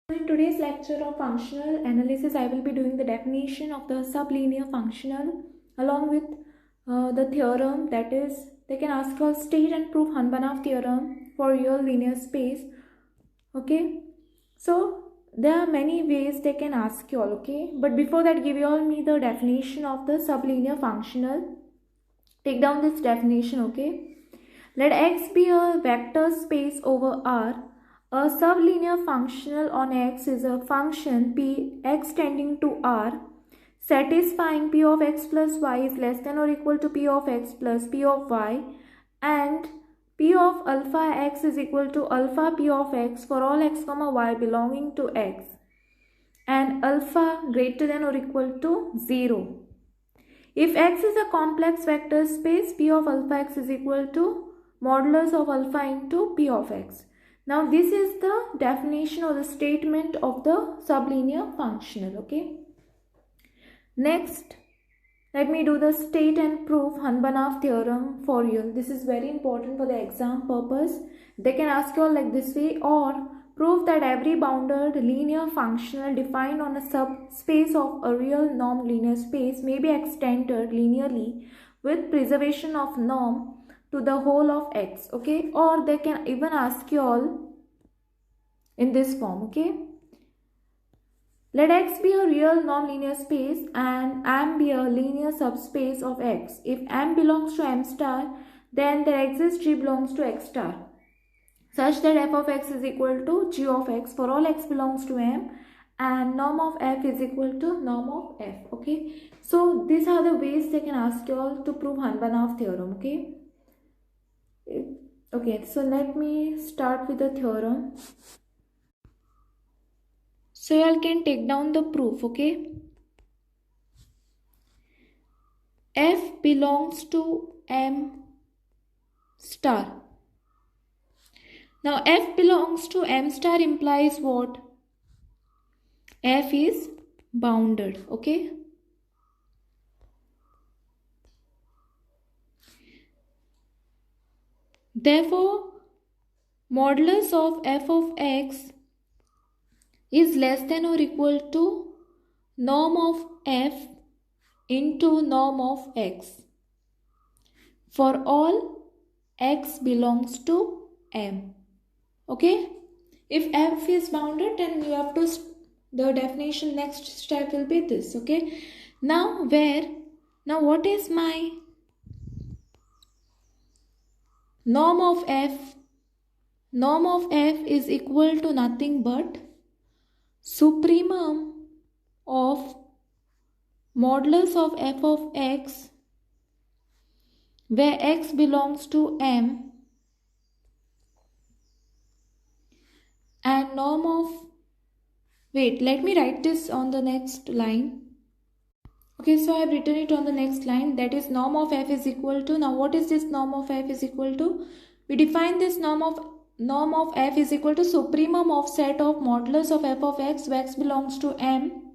In today's lecture of functional analysis, I will be doing the definition of the sublinear functional along with the theorem, that is, they can ask you state and prove Hahn Banach theorem for real linear space. Okay, so there are many ways they can ask you all. Okay, but before that, give you all me the definition of the sublinear functional. Take down this definition. Okay, let X be a vector space over R. A sublinear functional on X is a function P x tending to R satisfying P of x plus y is less than or equal to P of x plus P of y, and P of alpha x is equal to alpha P of x for all x comma y belonging to X, and alpha greater than or equal to 0. If X is a complex vector space, P of alpha x is equal to modulus of alpha into P of x. Now this is the definition or the statement of the sublinear functional. Okay. Next, let me do the state and prove Hahn Banach theorem for you. This is very important for the exam purpose. They can ask you all like this way, or prove that every bounded linear functional defined on a subspace of a real norm linear space may be extended linearly with preservation of norm to the whole of X. Okay, or they can even ask you all in this form. Okay, let X be a real non-linear space and M be a linear subspace of X. If M belongs to M star, then there exists G belongs to X star, such that f of x is equal to g of x for all x belongs to M, and norm of f is equal to norm of f. Okay, so these are the ways they can ask you all to prove Hahn Banach theorem. Okay, so let me start with the theorem. So you all can take down the proof. Okay, f belongs to M star. Now f belongs to M star implies what? F is bounded. Okay, therefore modulus of f of x is less than or equal to norm of f into norm of x for all x belongs to M. Okay, if f is bounded, then you have to, the definition next step will be this. Okay, now what is my norm of f? Norm of f is equal to nothing but supremum of modulus of f of x where x belongs to M and norm of, wait, let me write this on the next line. Okay, so I have written it on the next line, that is norm of f is equal to, now what is this norm of f is equal to? We define this norm of f is equal to supremum of set of modulus of f of x where x belongs to M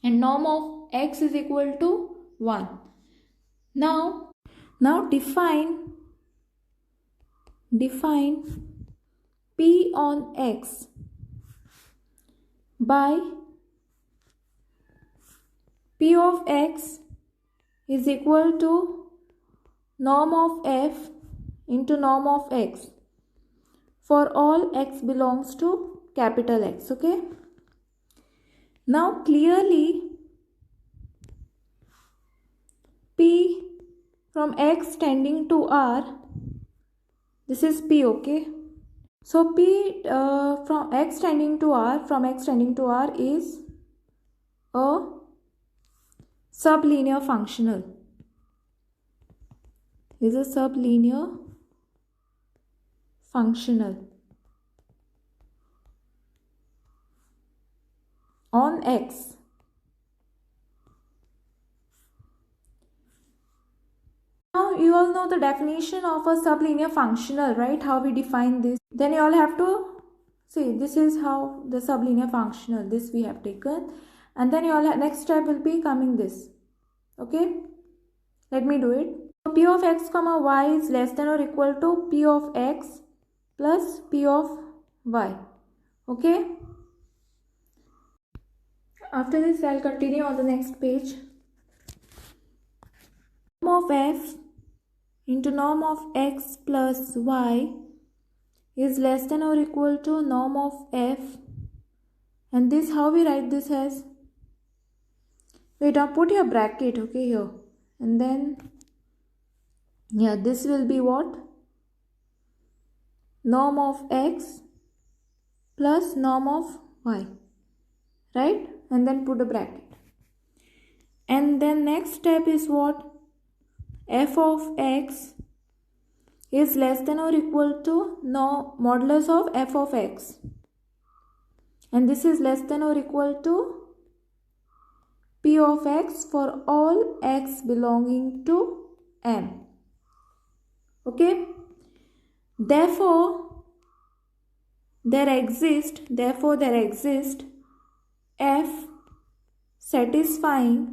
and norm of x is equal to 1. Now define P on x by P of x is equal to norm of f into norm of x for all x belongs to capital X. Okay, now clearly P from x tending to R, this is P. Okay, so P from x tending to R is a sublinear functional, on X. Now you all know the definition of a sublinear functional, right? How we define this. Then you all have to see, this is how the sublinear functional, this we have taken, and then you all next step will be coming this. Okay, let me do it. So P of x comma y is less than or equal to P of x plus P of y. Okay, After this, I'll continue on the next page. Norm of f into norm of x plus y is less than or equal to norm of f, and this, how we write this as, wait, I'll put your bracket, okay, here, and then yeah, this will be what, norm of x plus norm of y, right? And then put a bracket. And then next step is what, f of x is less than or equal to modulus of f of x, and this is less than or equal to p of x for all x belonging to M. Okay, therefore there exists f satisfies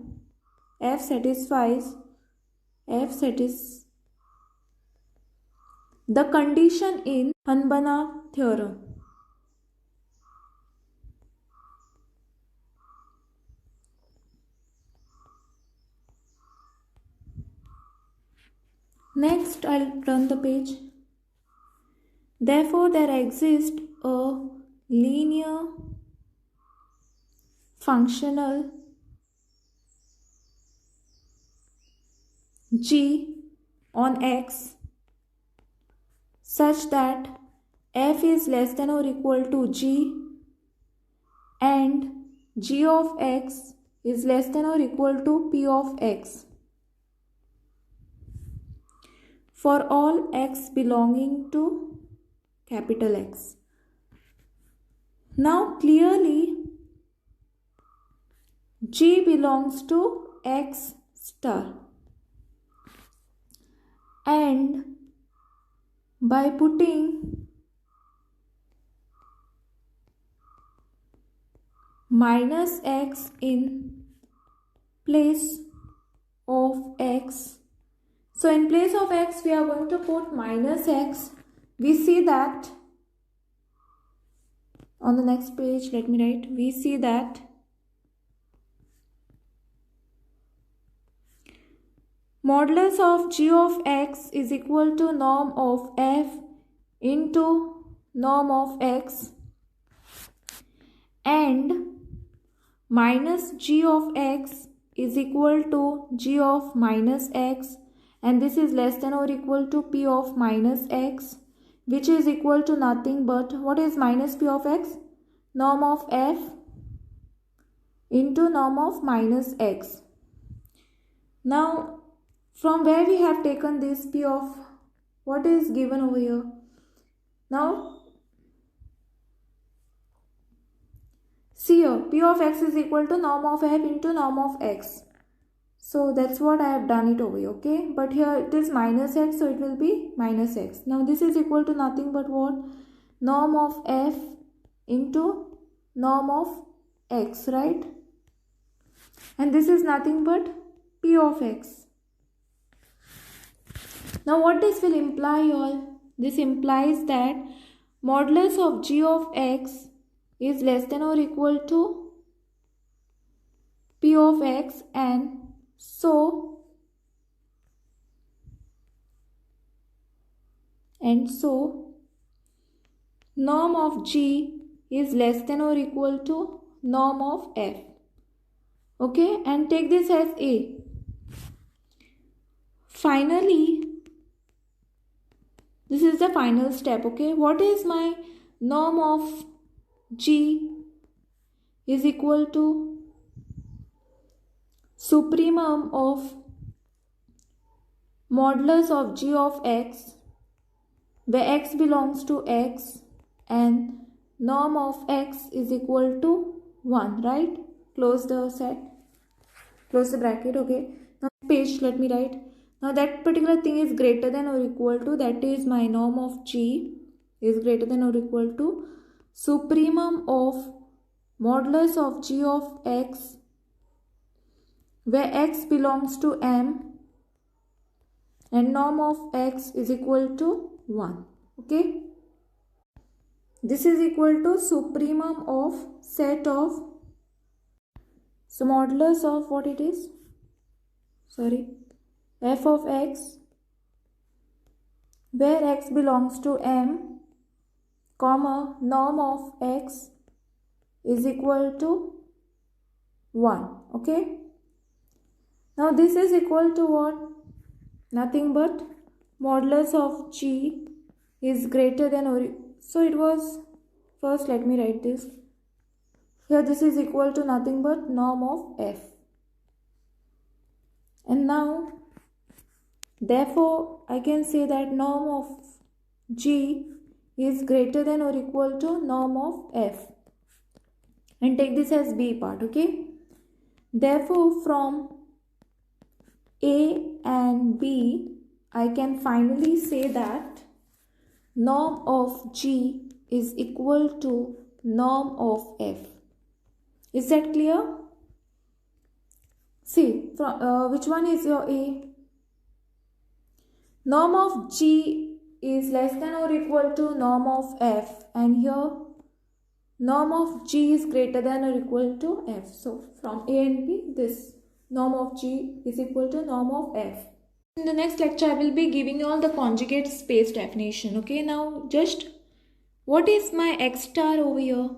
the condition in Hahn Banach theorem. Next, I'll turn the page. Therefore, there exists a linear functional g on x such that f is less than or equal to g and g of x is less than or equal to p of x for all x belonging to capital X. Now clearly G belongs to X star, and by putting minus x in place of x, so in place of x we are going to put minus x. We see that on the next page, let me write, we see that modulus of g of x is equal to norm of f into norm of x, and minus g of x is equal to g of minus x, and this is less than or equal to p of minus x, which is equal to nothing but, what is minus p of x? Norm of f into norm of minus x. Now, from where we have taken this p of, what is given over here? Now, see here, p of x is equal to norm of f into norm of x. So that's what I have done it over here, okay? But here it is minus x, so it will be minus x. Now this is equal to nothing but what? Norm of f into norm of x, right? And this is nothing but p of x. Now what this will imply, all? This implies that modulus of g of x is less than or equal to p of x, and so norm of g is less than or equal to norm of f. Okay, and take this as a. Finally, this is the final step, okay? What is my norm of g is equal to supremum of modulus of g of x, where x belongs to x, and norm of x is equal to 1, right? Close the set, close the bracket, okay? Now page, let me write. Now that particular thing is greater than or equal to, that is my norm of g is greater than or equal to supremum of modulus of g of x, where x belongs to M, and norm of x is equal to 1, okay? This is equal to supremum of set of So modulus of what it is? Sorry, f of x, where x belongs to M, comma, norm of x is equal to 1. Okay. Now this is equal to what? Nothing but modulus of g is greater than or so it was, first let me write this. Here this is equal to nothing but norm of f. And now therefore I can say that norm of g is greater than or equal to norm of f. And take this as b part, okay? Therefore from A and B, I can finally say that norm of G is equal to norm of F. Is that clear? See, which one is your A? Norm of G is less than or equal to norm of F, and here norm of G is greater than or equal to F. So from A and B, this norm of G is equal to norm of F. In the next lecture, I will be giving you all the conjugate space definition. Okay, now just what is my X star over here?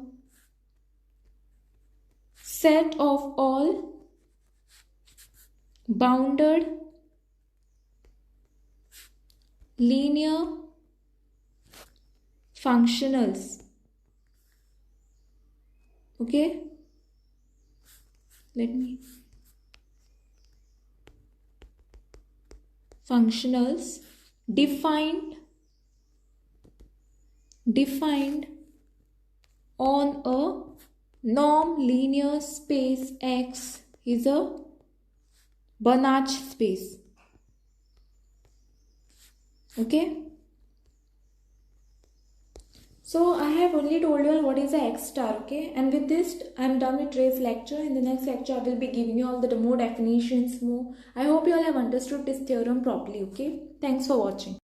Set of all bounded linear functionals. Okay, let me. Functionals defined on a norm linear space X is a Banach space. Okay. So I have only told you all what is a X star, okay? And with this, I am done with today's lecture. In the next lecture, I will be giving you all the more definitions, more. I hope you all have understood this theorem properly, okay? Thanks for watching.